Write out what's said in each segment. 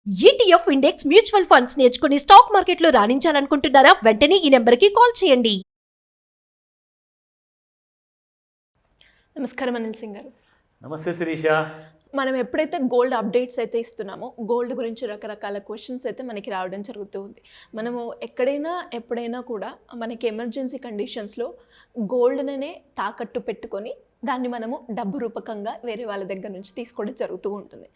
ETF index mutual funds నేర్చుకుని stock మార్కెట్లో రాణించాలనుకుంటున్నారా? వెంటనే ఈ నెంబర్కి కాల్ చేయండి. నమస్కారం అనిల్ సింగ్ గారు. నమస్తే శిరీష. మనం ఎప్పుడైతే గోల్డ్ అప్డేట్స్ అయితే ఇస్తున్నామో గోల్డ్ గురించి రకరకాల క్వశ్చన్స్ అయితే మనకి రావడం జరుగుతూ ఉంది. మనము ఎక్కడైనా ఎప్పుడైనా కూడా మనకి ఎమర్జెన్సీ కండిషన్స్లో గోల్డ్నే తాకట్టు పెట్టుకొని దాన్ని మనము డబ్బు రూపకంగా వేరే వాళ్ళ దగ్గర నుంచి తీసుకోవడం జరుగుతూ ఉంటుంది.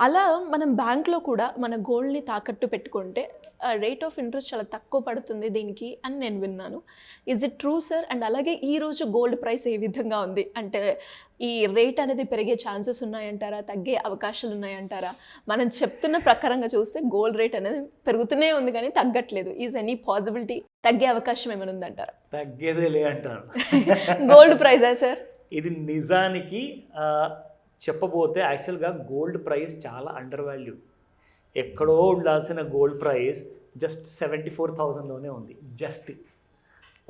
అలా మనం బ్యాంక్లో కూడా మన గోల్డ్ని తాకట్టు పెట్టుకుంటే రేట్ ఆఫ్ ఇంట్రెస్ట్ చాలా తక్కువ పడుతుంది దీనికి అని నేను విన్నాను. Is it true sir? And అలాగే ఈరోజు గోల్డ్ ప్రైస్ ఏ విధంగా ఉంది? అంటే ఈ రేట్ అనేది పెరిగే ఛాన్సెస్ ఉన్నాయంటారా, తగ్గే అవకాశాలు ఉన్నాయంటారా? మనం చెప్తున్న ప్రకారంగా చూస్తే గోల్డ్ రేట్ అనేది పెరుగుతూనే ఉంది కానీ తగ్గట్లేదు. ఈజ్ ఎనీ పాసిబిలిటీ తగ్గే అవకాశం ఏమైనా ఉందంటారా? తగ్గేదే లే అంటారు. గోల్డ్ ప్రైజా సార్? ఇది నిజానికి చెప్పబోతే యాక్చువల్గా గోల్డ్ ప్రైస్ చాలా అండర్ వాల్యూ. ఎక్కడో ఉండాల్సిన గోల్డ్ ప్రైస్ జస్ట్ 74,000లోనే ఉంది. Just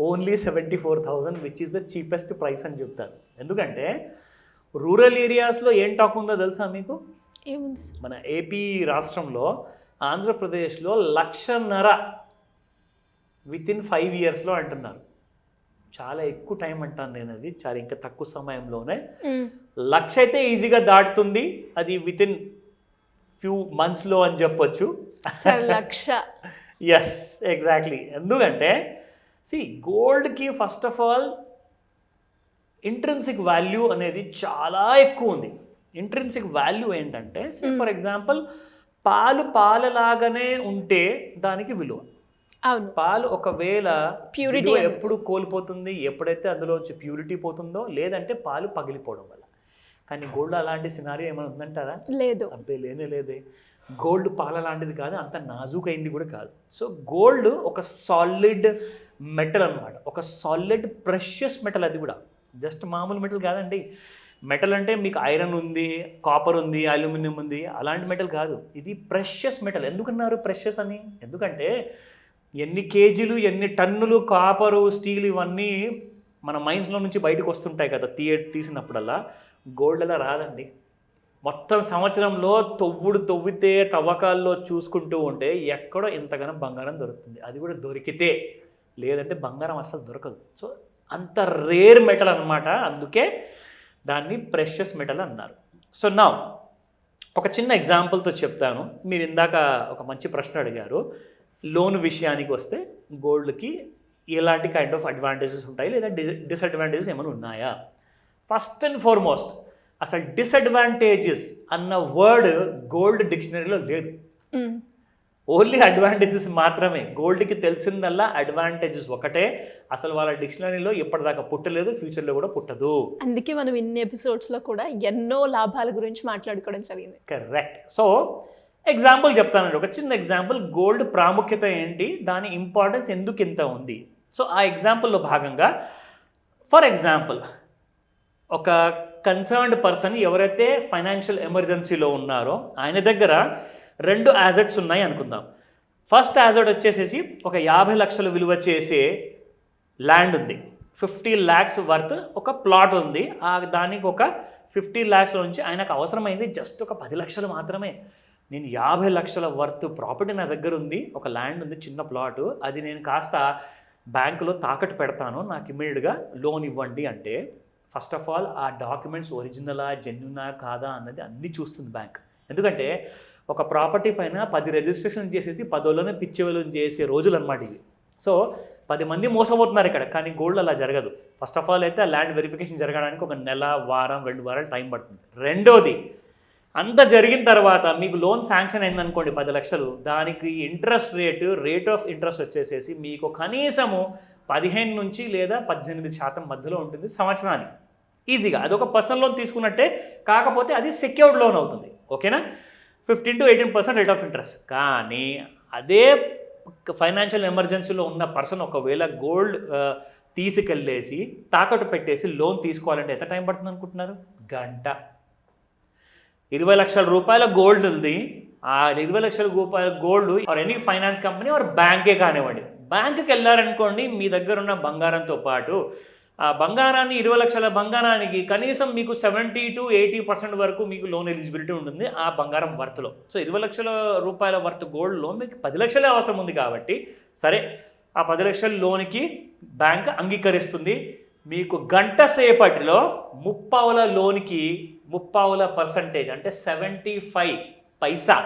only 74,000 which is the cheapest price అని చెప్తాను. ఎందుకంటే రూరల్ ఏరియాస్లో ఏం టాక్ ఉందో తెలుసా మీకు? ఏముంది? మన ఏపీ రాష్ట్రంలో ఆంధ్రప్రదేశ్లో 1,50,000 వితిన్ 5 ఇయర్స్లో అంటున్నారు. చాలా ఎక్కువ టైం అంటాను నేను. అది చాలా ఇంకా తక్కువ సమయంలోనే 1,00,000 అయితే ఈజీగా దాటుతుంది. అది వితిన్ ఫ్యూ మంత్స్లో అని చెప్పొచ్చు. 1,00,000? Yes, exactly. ఎందుకంటే గోల్డ్కి first of all intrinsic value అనేది చాలా ఎక్కువ ఉంది. ఇంట్రిన్సిక్ వాల్యూ ఏంటంటే ఫర్ ఎగ్జాంపుల్ పాలలాగానే ఉంటే దానికి విలువ. అవును. పాలు ఒకవేళ ప్యూరిటీ ఎప్పుడు కోల్పోతుంది ఎప్పుడైతే అందులోంచి ప్యూరిటీ పోతుందో, లేదంటే పాలు పగిలిపోవడం వల్ల. కానీ గోల్డ్ అలాంటి సినారియో ఏమైనా ఉందంటారా? లేదు. అబ్బే లేదే. గోల్డ్ పాల లాంటిది కాదు, అంత నాజూకైంది కూడా కాదు. సో గోల్డ్ ఒక సాలిడ్ మెటల్ అనమాట, ఒక సాలిడ్ ప్రెషియస్ మెటల్. అది కూడా జస్ట్ మామూలు మెటల్ కాదండి. మెటల్ అంటే మీకు ఐరన్ ఉంది, కాపర్ ఉంది, అల్యూమినియం ఉంది, అలాంటి మెటల్ కాదు. ఇది ప్రెషియస్ మెటల్. ఎందుకన్నారు ప్రెషియస్ అని? ఎందుకంటే ఎన్ని కేజీలు ఎన్ని టన్నులు కాపరు, స్టీల్ ఇవన్నీ మన మైన్స్లో నుంచి బయటకు వస్తుంటాయి కదా తీసినప్పుడల్లా. గోల్డ్ అలా రాదండి. మొత్తం సంవత్సరంలో తవ్వితే తవ్వకాల్లో చూసుకుంటూ ఉంటే ఎక్కడో ఇంతగానో బంగారం దొరుకుతుంది. అది కూడా దొరికితే, లేదంటే బంగారం అసలు దొరకదు. సో అంత రేర్ మెటల్ అనమాట. అందుకే దాన్ని ప్రెషియస్ మెటల్ అన్నారు. సో నా ఒక చిన్న ఎగ్జాంపుల్తో చెప్తాను. మీరు ఇందాక ఒక మంచి ప్రశ్న అడిగారు. లోన్ విషయానికి వస్తే గోల్డ్కి ఎలాంటి కైండ్ ఆఫ్ అడ్వాంటేజెస్ ఉంటాయి లేదా డిసడ్వాంటేజెస్ ఏమైనా ఉన్నాయా? ఫస్ట్ అండ్ ఫార్మోస్ట్ అసలు డిసడ్వాంటేజెస్ అన్న వర్డ్ గోల్డ్ డిక్షనరీలో లేదు. ఓన్లీ అడ్వాంటేజెస్ మాత్రమే. గోల్డ్కి తెలిసిందల్లా అడ్వాంటేజెస్ ఒకటే. అసలు వాళ్ళ డిక్షనరీలో ఇప్పటిదాకా పుట్టలేదు, ఫ్యూచర్లో కూడా పుట్టదు. అందుకే మనం ఇన్ని ఎపిసోడ్స్లో కూడా ఎన్నో లాభాల గురించి మాట్లాడుకోవడం జరిగింది. కరెక్ట్. సో ఎగ్జాంపుల్ చెప్తానండి, ఒక చిన్న ఎగ్జాంపుల్. గోల్డ్ ప్రాముఖ్యత ఏంటి, దాని ఇంపార్టెన్స్ ఎందుకు ఇంత ఉంది. సో ఆ ఎగ్జాంపుల్లో భాగంగా ఫర్ ఎగ్జాంపుల్ ఒక కన్సర్న్డ్ పర్సన్ ఎవరైతే ఫైనాన్షియల్ ఎమర్జెన్సీలో ఉన్నారో ఆయన దగ్గర 2 యాజెట్స్ ఉన్నాయి అనుకుందాం. ఫస్ట్ యాజెట్ వచ్చేసేసి ఒక 50 లక్షలు విలువ చేసే ల్యాండ్ ఉంది. 50 lakhs వర్త్ ఒక ప్లాట్ ఉంది. దానికి ఒక 50 lakhs నుంచి ఆయనకు అవసరమైంది జస్ట్ ఒక 10 లక్షలు మాత్రమే. నేను 50 లక్షల వర్త్ ప్రాపర్టీ నా దగ్గర ఉంది, ఒక ల్యాండ్ ఉంది, చిన్న ప్లాటు, అది నేను కాస్త బ్యాంకులో తాకట్టు పెడతాను, నాకు ఇమ్మీడియట్గా లోన్ ఇవ్వండి అంటే ఫస్ట్ ఆఫ్ ఆల్ ఆ డాక్యుమెంట్స్ ఒరిజినలా జెన్యునా కాదా అన్నది అన్నీ చూస్తుంది బ్యాంక్. ఎందుకంటే ఒక ప్రాపర్టీ పైన 10 రిజిస్ట్రేషన్ చేసేసి 10 పిచ్చేవలు చేసే రోజులు అనమాట ఇవి. సో 10 మంది మోసపోతున్నారు ఇక్కడ. కానీ గోల్డ్ అలా జరగదు. ఫస్ట్ ఆఫ్ ఆల్ అయితే ఆ ల్యాండ్ వెరిఫికేషన్ జరగడానికి ఒక నెల, వారం, 2 వారాలు టైం పడుతుంది. రెండోది, అంత జరిగిన తర్వాత మీకు లోన్ శాంక్షన్ అయిందనుకోండి 10 లక్షలు, దానికి రేట్ ఆఫ్ ఇంట్రెస్ట్ వచ్చేసేసి మీకు కనీసము 15 నుంచి లేదా 18% మధ్యలో ఉంటుంది సంవత్సరానికి ఈజీగా. అదొక పర్సనల్ లోన్ తీసుకున్నట్టే, కాకపోతే అది సెక్యూర్డ్ లోన్ అవుతుంది. ఓకేనా? 15 to 18% రేట్ ఆఫ్ ఇంట్రెస్ట్. కానీ అదే ఫైనాన్షియల్ ఎమర్జెన్సీలో ఉన్న పర్సన్ ఒకవేళ గోల్డ్ తీసుకెళ్ళేసి తాకట్టు పెట్టేసి లోన్ తీసుకోవాలంటే ఎంత టైం పడుతుంది అనుకుంటున్నారు? గంట. 20 లక్షల రూపాయల గోల్డ్ ఉంది. ఆ 20 లక్షల రూపాయల gold or any finance company or బ్యాంకే కానివ్వండి, బ్యాంకుకి వెళ్ళారనుకోండి, మీ దగ్గర ఉన్న బంగారంతో పాటు ఆ బంగారాన్ని 20 లక్షల బంగారానికి కనీసం మీకు 70 to 80% వరకు మీకు లోన్ ఎలిజిబిలిటీ ఉంటుంది ఆ బంగారం వర్త్లో. సో 20 లక్షల రూపాయల వర్త్ గోల్డ్లో మీకు 10 లక్షలే అవసరం ఉంది కాబట్టి సరే ఆ 10 లక్షల లోన్కి బ్యాంక్ అంగీకరిస్తుంది. మీకు గంట సేపటిలో 30 లోన్కి 30% అంటే 75 పైసా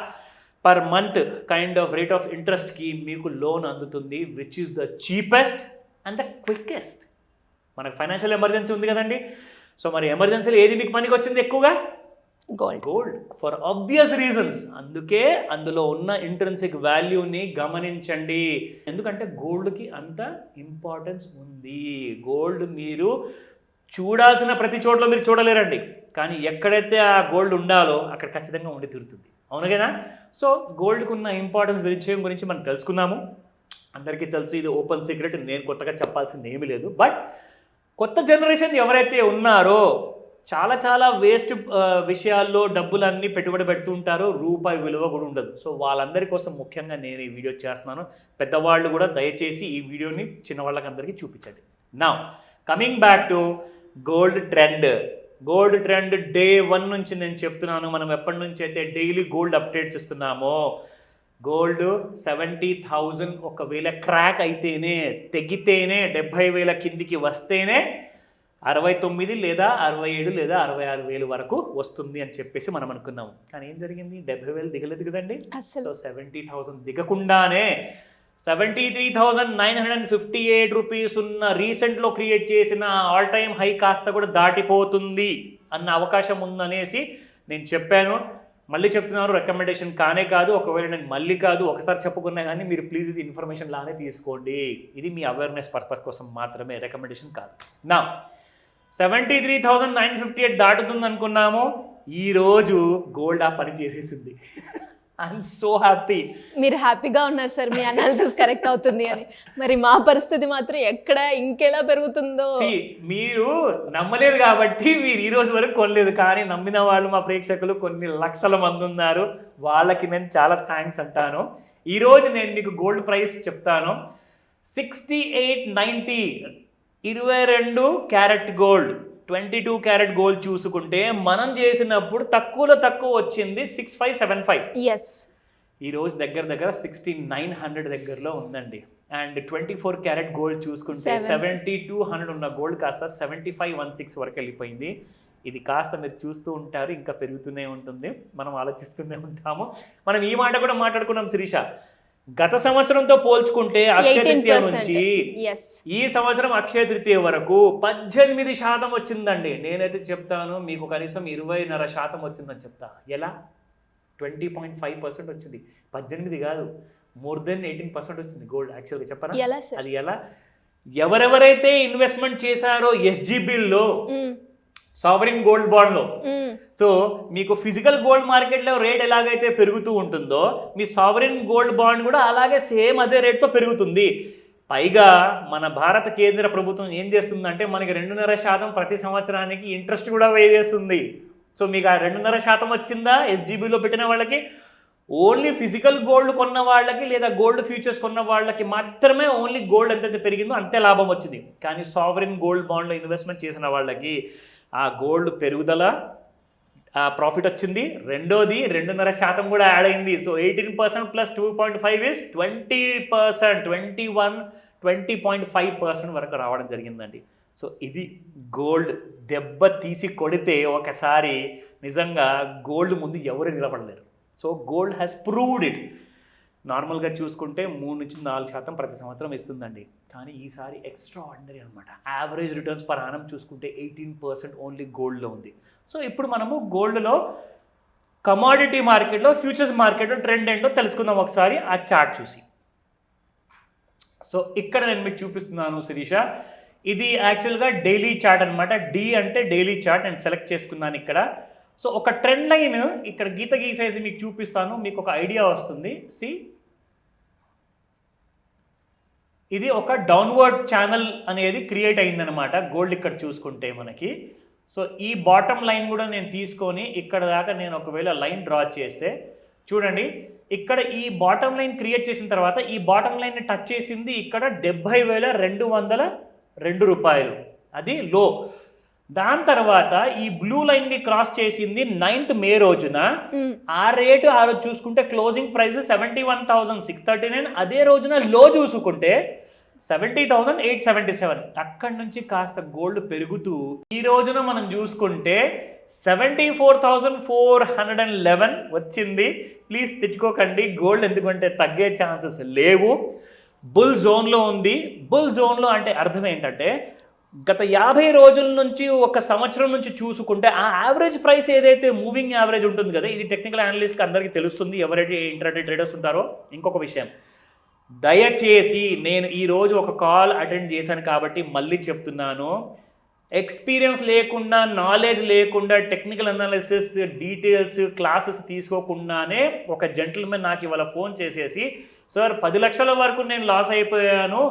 per month kind of rate of ఇంట్రెస్ట్కి మీకు లోన్ అందుతుంది, which is the cheapest and the quickest. మనకు ఫైనాన్షియల్ ఎమర్జెన్సీ ఉంది కదండి. సో మరి ఎమర్జెన్సీలో ఏది మీకు పనికి వచ్చింది ఎక్కువగా? Gold for obvious reasons. అందుకే అందులో ఉన్న ఇంట్రెన్సిక్ వాల్యూని గమనించండి. ఎందుకంటే గోల్డ్కి అంత ఇంపార్టెన్స్ ఉంది. గోల్డ్ మీరు చూడాల్సిన ప్రతి చోట్ల మీరు చూడలేరండి, కానీ ఎక్కడైతే ఆ గోల్డ్ ఉండాలో అక్కడ ఖచ్చితంగా ఉండి తీరుతుంది. అవును కదా? సో గోల్డ్కి ఉన్న ఇంపార్టెన్స్ గురించి మనం తెలుసుకున్నాము. అందరికీ తెలుసు, ఇది ఓపెన్ సీక్రెట్, నేను కొత్తగా చెప్పాల్సింది ఏమీ లేదు. బట్ కొత్త జనరేషన్ ఎవరైతే ఉన్నారో చాలా వేస్ట్ విషయాల్లో డబ్బులన్నీ పెట్టుబడి పెడుతూ ఉంటారో, రూపాయి విలువ కూడా ఉండదు. సో వాళ్ళందరి కోసం ముఖ్యంగా నేను ఈ వీడియో చేస్తున్నాను. పెద్దవాళ్ళు కూడా దయచేసి ఈ వీడియోని చిన్నవాళ్ళకి అందరికీ చూపించండి. నా coming back to gold trend. Gold trend day 1 నుంచి నేను చెప్తున్నాను. మనం ఎప్పటి నుంచి అయితే డైలీ గోల్డ్ అప్డేట్స్ ఇస్తున్నామో, గోల్డ్ 70,000 ఒకవేళ క్రాక్ అయితేనే, తెగితేనే, 70,000 కిందికి వస్తేనే 69 లేదా 67 లేదా 66,000 వరకు వస్తుంది అని చెప్పేసి మనం అనుకున్నాము. కానీ ఏం జరిగింది? 70,000 దిగలేదు కదండి. సో 70,000 దిగకుండానే 73,958 రూపీస్ ఉన్న రీసెంట్లో క్రియేట్ చేసిన ఆల్ టైమ్ హై కాస్త కూడా దాటిపోతుంది అన్న అవకాశం ఉందనేసి నేను చెప్పాను. మళ్ళీ చెప్తున్నారు, రికమెండేషన్ కానే కాదు. ఒకవేళ నేను మళ్ళీ కాదు ఒకసారి చెప్పుకున్నా కానీ మీరు ప్లీజ్ ఇది ఇన్ఫర్మేషన్ లానే తీసుకోండి. ఇది మీ అవేర్నెస్ పర్పస్ కోసం మాత్రమే, రికమెండేషన్ కాదు. నా 73,958 దాటుతుంది అనుకున్నాము. ఈరోజు గోల్డ్ ఆ పని చేసేసింది. I'm so happy. మీరు హ్యాపీగా ఉన్నారు సార్, మీ అనాలిసిస్ కరెక్ట్ అవుతుంది అని. మరి మా పరిస్థితి మాత్రం ఎక్కడ ఇంకెలా పెరుగుతుందో. మీరు నమ్మలేదు కాబట్టి మీరు ఈ రోజు వరకు కొనలేదు, కానీ నమ్మిన వాళ్ళు మా ప్రేక్షకులు కొన్ని లక్షల మంది ఉన్నారు. వాళ్ళకి నేను చాలా థ్యాంక్స్ అంటాను. ఈరోజు నేను మీకు గోల్డ్ ప్రైస్ చెప్తాను. 6890 22 క్యారెట్ గోల్డ్, 22 క్యారెట్ గోల్డ్ చూసుకుంటే మనం చేసినప్పుడు తక్కువలో తక్కువ వచ్చింది 6575. ఎస్, ఈరోజు దగ్గర 6900 దగ్గరలో ఉందండి. అండ్ 24 క్యారెట్ గోల్డ్ చూసుకుంటే 7200 ఉన్న గోల్డ్ కాస్త 7516 వరకు వెళ్ళిపోయింది. ఇది కాస్త మీరు చూస్తూ ఉంటారు, ఇంకా పెరుగుతూనే ఉంటుంది, మనం ఆలోచిస్తూనే ఉంటాము. మనం ఈ మాట కూడా మాట్లాడుకున్నాం శిరీష. గత సంవత్సరంతో పోల్చుకుంటే అక్షయ తృతీయ నుంచి ఈ సంవత్సరం అక్షయ తృతీయ వరకు 18% వచ్చిందండి. నేనైతే చెప్తాను మీకు కనీసం 20.5% వచ్చిందని చెప్తా. ఎలా? 20.5% వచ్చింది, 18 కాదు, మోర్ దెన్ 18% వచ్చింది గోల్డ్. యాక్చువల్గా చెప్పరా అది ఎలా? ఎవరెవరైతే ఇన్వెస్ట్మెంట్ చేశారో ఎస్జీబీల్లో, సావరిన్ గోల్డ్ బాండ్లో, సో మీకు ఫిజికల్ గోల్డ్ మార్కెట్లో రేట్ ఎలాగైతే పెరుగుతూ ఉంటుందో మీ సావరిన్ గోల్డ్ బాండ్ కూడా అలాగే సేమ్ అదే రేట్తో పెరుగుతుంది. పైగా మన భారత కేంద్ర ప్రభుత్వం ఏం చేస్తుందంటే మనకి 2.5% ప్రతి సంవత్సరానికి ఇంట్రెస్ట్ కూడా పే చేస్తుంది. సో మీకు ఆ 2.5% వచ్చిందా ఎస్జీబీలో పెట్టిన వాళ్ళకి? ఓన్లీ ఫిజికల్ గోల్డ్ కొన్న వాళ్ళకి లేదా గోల్డ్ ఫ్యూచర్స్ కొన్న వాళ్ళకి మాత్రమే ఓన్లీ గోల్డ్ ఎంతైతే పెరిగిందో అంతే లాభం వచ్చింది. కానీ సావరిన్ గోల్డ్ బాండ్లో ఇన్వెస్ట్మెంట్ చేసిన వాళ్ళకి ఆ గోల్డ్ పెరుగుదల ప్రాఫిట్ వచ్చింది. రెండోది 2.5% కూడా యాడ్ అయింది. సో 18% ప్లస్ 2.5 ఇస్ 20%, 20.5% వరకు రావడం జరిగిందండి. సో ఇది గోల్డ్ దెబ్బ తీసి కొడితే ఒకసారి నిజంగా గోల్డ్ ముందు ఎవరు నిలబడలేరు. So gold has proved it. నార్మల్గా చూసుకుంటే 3-4% ప్రతి సంవత్సరం ఇస్తుందండి, కానీ ఈసారి ఎక్స్ట్రా ఆర్డినరీ అనమాట. యావరేజ్ రిటర్న్స్ పర్ యానం చూసుకుంటే 18% ఓన్లీ గోల్డ్లో ఉంది. సో ఇప్పుడు మనము గోల్డ్లో కమాడిటీ మార్కెట్లో, ఫ్యూచర్స్ మార్కెట్లో ట్రెండ్ ఏంటో తెలుసుకుందాం ఒకసారి ఆ చార్ట్ చూసి. సో ఇక్కడ నేను మీకు చూపిస్తున్నాను శిరీష. ఇది యాక్చువల్గా డైలీ చార్ట్ అనమాట. డి అంటే డైలీ చార్ట్ నేను సెలెక్ట్ చేసుకున్నాను ఇక్కడ. సో ఒక ట్రెండ్ లైన్ ఇక్కడ గీత గీసేసి మీకు చూపిస్తాను, మీకు ఒక ఐడియా వస్తుంది. సి, ఇది ఒక డౌన్వర్డ్ ఛానల్ అనేది క్రియేట్ అయిందనమాట గోల్డ్ ఇక్కడ చూసుకుంటే మనకి. సో ఈ బాటమ్ లైన్ కూడా నేను తీసుకొని ఇక్కడ దాకా నేను ఒకవేళ లైన్ డ్రా చేస్తే చూడండి, ఇక్కడ ఈ బాటమ్ లైన్ క్రియేట్ చేసిన తర్వాత ఈ బాటమ్ లైన్ని టచ్ చేసింది ఇక్కడ 70,202 రూపాయలు. అది లో. దాని తర్వాత ఈ బ్లూ లైన్ని క్రాస్ చేసింది 9th మే రోజున. ఆ రేటు ఆ రోజు చూసుకుంటే క్లోజింగ్ ప్రైస్ 71,639. అదే రోజున లో చూసుకుంటే 70,877. అక్కడి నుంచి కాస్త గోల్డ్ పెరుగుతూ ఈ రోజున మనం చూసుకుంటే 74,411 వచ్చింది. ప్లీజ్ తిట్టుకోకండి, గోల్డ్ ఎందుకంటే తగ్గే ఛాన్సెస్ లేవు. బుల్ జోన్లో ఉంది. బుల్ జోన్లో అంటే అర్థం ఏంటంటే గత 50 రోజుల నుంచి ఒక సంవత్సరం నుంచి చూసుకుంటే ఆ యావరేజ్ ప్రైస్ ఏదైతే మూవింగ్ యావరేజ్ ఉంటుంది కదా, ఇది టెక్నికల్ అనలిస్ట్కి అందరికీ తెలుస్తుంది ఎవరైతే ఇంట్రాడే ట్రేడర్స్ ఉంటారో. ఇంకొక విషయం, దయచేసి నేను ఈరోజు ఒక కాల్ అటెండ్ చేశాను కాబట్టి మళ్ళీ చెప్తున్నాను, ఎక్స్పీరియన్స్ లేకుండా, నాలెడ్జ్ లేకుండా, టెక్నికల్ అనాలిసిస్ డీటెయిల్స్ క్లాసెస్ తీసుకోకుండానే ఒక జెంటిల్మెన్ నాకు ఇవాళ ఫోన్ చేసేసి, సార్ 10 లక్షల వరకు నేను లాస్ అయిపోయాను,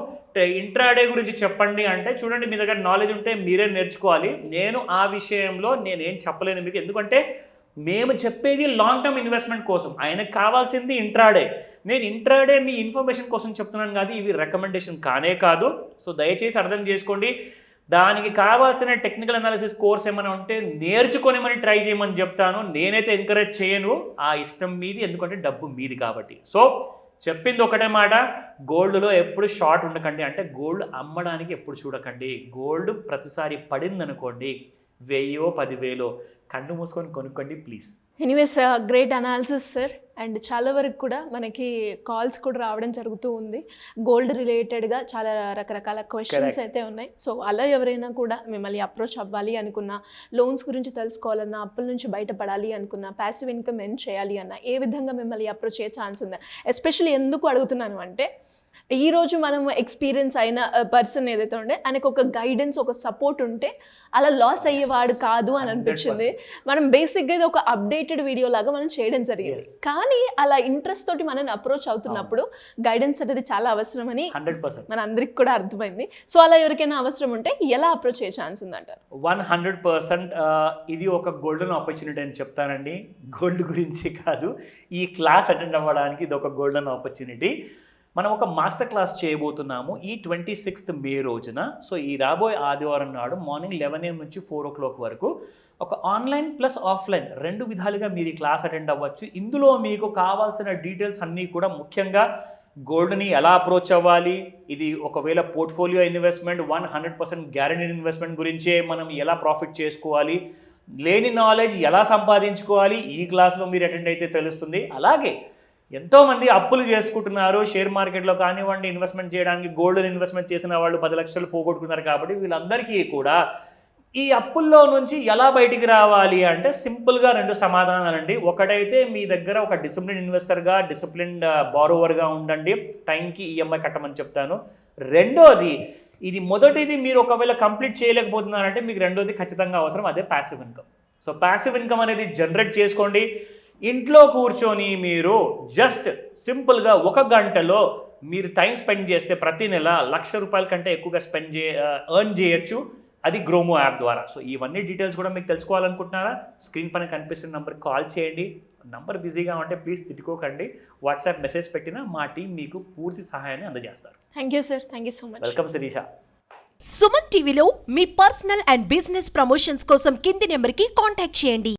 ఇంట్రాడే గురించి చెప్పండి అంటే, చూడండి మీ దగ్గర నాలెడ్జ్ ఉంటే మీరే నేర్చుకోవాలి. నేను ఆ విషయంలో నేనేం చెప్పలేను మీకు, ఎందుకంటే మేము చెప్పేది లాంగ్ టర్మ్ ఇన్వెస్ట్మెంట్ కోసం, ఆయనకు కావాల్సింది ఇంట్రాడే. నేను ఇంట్రాడే మీ ఇన్ఫర్మేషన్ కోసం చెప్తున్నాను కాదు, ఇవి రికమెండేషన్ కానే కాదు. సో దయచేసి అర్థం చేసుకోండి. దానికి కావాల్సిన టెక్నికల్ అనాలిసిస్ కోర్స్ ఏమైనా ఉంటే నేర్చుకొని ట్రై చేయమని చెప్తాను. నేనైతే ఎంకరేజ్ చేయను, ఆ ఇష్టం మీది, ఎందుకంటే డబ్బు మీది కాబట్టి. సో చెప్పింది ఒకటే మాట, గోల్డ్లో ఎప్పుడు షార్ట్ ఉండకండి, అంటే గోల్డ్ అమ్మడానికి ఎప్పుడు చూడకండి. గోల్డ్ ప్రతిసారి పడింది అనుకోండి, 1000 10,000 కళ్ళు మూసుకొని కొనుక్కోండి please. Anyways great analysis sir. And చాలా వరకు కూడా మనకి కాల్స్ కూడా రావడం జరుగుతూ ఉంది గోల్డ్ రిలేటెడ్గా, చాలా రకరకాల క్వశ్చన్స్ అయితే ఉన్నాయి. సో అలా ఎవరైనా కూడా మిమ్మల్ని అప్రోచ్ అవ్వాలి అనుకున్నా, లోన్స్ గురించి తెలుసుకోవాలన్నా, అప్పుల నుంచి బయటపడాలి అనుకున్నా, ప్యాసివ్ ఇన్కమ్ ఎర్న్ చేయాలి అన్నా, ఏ విధంగా మిమ్మల్ని అప్రోచ్ అయ్యే ఛాన్స్ ఉందా? ఎస్పెషల్లీ ఎందుకు అడుగుతున్నాను అంటే, ఈరోజు మనం ఎక్స్పీరియన్స్ అయిన పర్సన్ ఏదైతే ఉండే ఆయనకు ఒక గైడెన్స్, ఒక సపోర్ట్ ఉంటే అలా లాస్ అయ్యేవాడు కాదు అని అనిపించింది. మనం బేసిక్గా ఇది ఒక అప్డేటెడ్ వీడియో లాగా మనం చేయడం జరిగింది, కానీ అలా ఇంట్రెస్ట్ తోటి మనం అప్రోచ్ అవుతున్నప్పుడు గైడెన్స్ అనేది చాలా అవసరం అని 100% మన అందరికి కూడా అర్థమైంది. సో అలా ఎవరికైనా అవసరం ఉంటే ఎలా అప్రోచ్ అయ్యే ఛాన్స్ ఉందంటారు? 100% ఇది ఒక గోల్డెన్ ఆపర్చునిటీ అని చెప్తానండి. గోల్డ్ గురించి కాదు, ఈ క్లాస్ అటెండ్ అవ్వడానికి ఇది ఒక గోల్డెన్ ఆపర్చునిటీ. మనం ఒక మాస్టర్ క్లాస్ చేయబోతున్నాము ఈ 26th మే రోజున. సో ఈ రాబోయే ఆదివారం నాడు మార్నింగ్ 11 AM నుంచి 4 o'clock వరకు ఒక ఆన్లైన్ ప్లస్ ఆఫ్లైన్ 2 విధాలుగా మీరు ఈ క్లాస్ అటెండ్ అవ్వచ్చు. ఇందులో మీకు కావాల్సిన డీటెయిల్స్ అన్నీ కూడా, ముఖ్యంగా గోల్డ్ని ఎలా అప్రోచ్ అవ్వాలి, ఇది ఒకవేళ పోర్ట్ఫోలియో ఇన్వెస్ట్మెంట్ 100% గ్యారెంటీడ్ ఇన్వెస్ట్మెంట్ గురించే మనం ఎలా ప్రాఫిట్ చేసుకోవాలి, లేని నాలెడ్జ్ ఎలా సంపాదించుకోవాలి, ఈ క్లాస్లో మీరు అటెండ్ అయితే తెలుస్తుంది. అలాగే ఎంతోమంది అప్పులు చేసుకుంటున్నారు షేర్ మార్కెట్లో కానివ్వండి, ఇన్వెస్ట్మెంట్ చేయడానికి గోల్డ్ ఇన్వెస్ట్మెంట్ చేసిన వాళ్ళు 10 లక్షలు పోగొట్టుకున్నారు. కాబట్టి వీళ్ళందరికీ కూడా ఈ అప్పుల్లో నుంచి ఎలా బయటికి రావాలి అంటే సింపుల్గా 2 సమాధానాలండి. ఒకటైతే మీ దగ్గర ఒక డిసిప్లిన్ ఇన్వెస్టర్గా, డిసిప్లిన్డ్ బారోవర్గా ఉండండి, టైంకి ఈఎంఐ కట్టమని చెప్తాను. రెండోది, ఇది మొదటిది మీరు ఒకవేళ కంప్లీట్ చేయలేకపోతున్నారంటే మీకు రెండోది ఖచ్చితంగా అవసరం, అదే passive income. So passive income అనేది జనరేట్ చేసుకోండి. ఇంట్లో కూర్చొని మీరు జస్ట్ సింపుల్గా 1 గంటలో మీరు టైం స్పెండ్ చేస్తే ప్రతి నెల ₹1,00,000 కంటే ఎక్కువగా ఎర్న్ చేయొచ్చు, అది గ్రోమో యాప్ ద్వారా. సో ఇవన్నీ డీటెయిల్స్ కూడా మీకు తెలుసుకోవాలనుకుంటున్నారా? స్క్రీన్ పైన కనిపిస్తున్న నెంబర్కి కాల్ చేయండి. నంబర్ బిజీగా ఉంటే ప్లీజ్ తిట్టుకోకండి, వాట్సాప్ మెసేజ్ పెట్టినా మా టీం మీకు పూర్తి సహాయాన్ని అందజేస్తారు. Thank you sir, thank you so much. Welcome Shirisha. Suman టీవీలో మీ పర్సనల్ అండ్ బిజినెస్ ప్రమోషన్స్ కోసం కింది నెంబర్కి కాంటాక్ట్ చేయండి.